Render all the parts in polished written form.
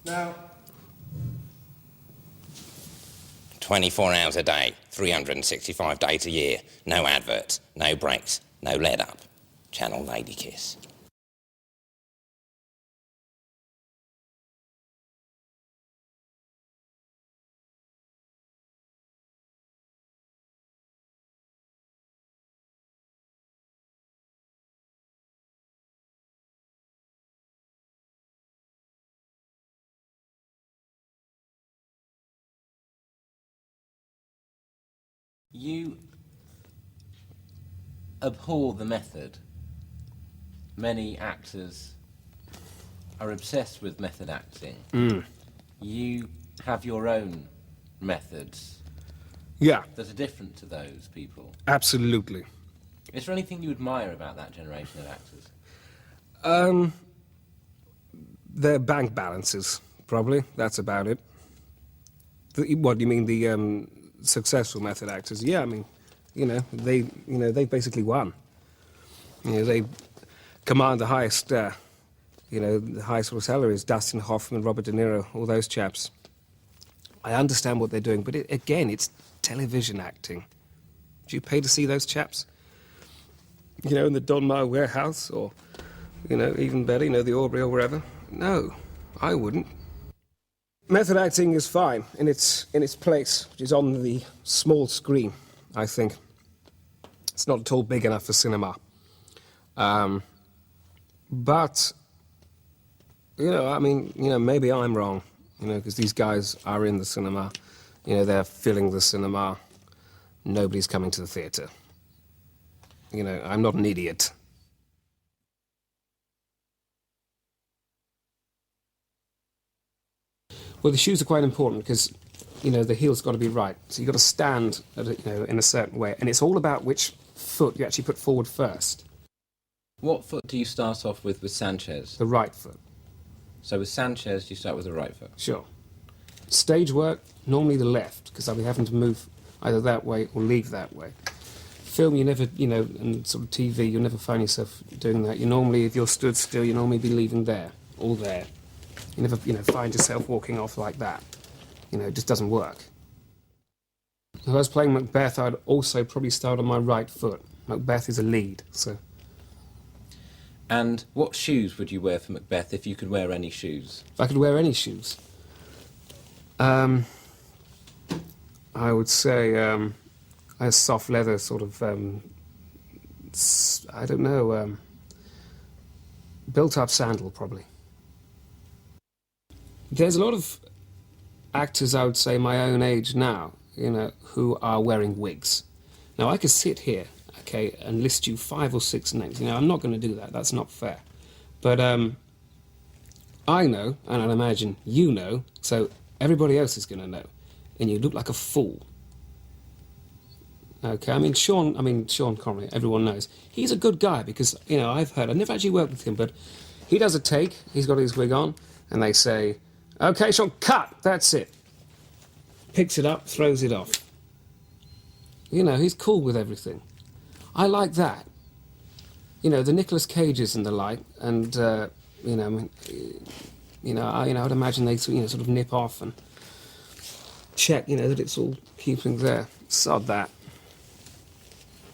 Now, 24 hours a day, 365 days a year, no adverts, no breaks, no let up. Channel Lady Kiss. You abhor the method. Many actors are obsessed with method acting. You have your own methods yeah, that are different to those people. absolutely. Is there anything you admire about that generation of actors? Their bank balances, probably. That's about it. What do you mean, the successful method actors? Yeah, I mean, they basically won. They command the highest, the highest sort of salaries. Dustin Hoffman, Robert De Niro, all those chaps. I understand what they're doing, but again, it's television acting. Do you pay to see those chaps? In the Donmar warehouse, or, even better, the Aubrey or wherever? No, I wouldn't. Method acting is fine in its place, which is on the small screen, I think. It's not at all big enough for cinema. But, maybe I'm wrong, because these guys are in the cinema. They're filling the cinema. Nobody's coming to the theatre. I'm not an idiot. Well, the shoes are quite important because, the heel's got to be right. So you've got to stand, in a certain way. And it's all about which foot you actually put forward first. What foot do you start off with Sanchez? The right foot. So with Sanchez, you start with the right foot? Sure. Stage work, normally the left, because I'll be having to move either that way or leave that way. Film, you never, and sort of TV, you'll never find yourself doing that. You normally, if you're stood still, you normally be leaving there, or there. You never, find yourself walking off like that. It just doesn't work. If I was playing Macbeth, I'd also probably start on my right foot. Macbeth is a lead, so... And what shoes would you wear for Macbeth if you could wear any shoes? If I could wear any shoes? I would say a soft leather sort of, I don't know, built-up sandal, probably. There's a lot of actors, I would say, my own age now, who are wearing wigs. Now, I could sit here, okay, and list you 5 or 6 names. I'm not going to do that. That's not fair. But I know, and I imagine you know, so everybody else is going to know. And you look like a fool. Okay, Sean Connery, everyone knows. He's a good guy because, I've never actually worked with him, but he does a take, he's got his wig on, and they say, "Okay, Sean, cut!" That's it. Picks it up, throws it off. He's cool with everything. I like that. The Nicolas Cages and the like, and, I'd imagine they, sort of nip off and check, that it's all keeping there. Sod that.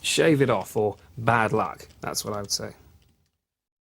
Shave it off, or bad luck. That's what I would say.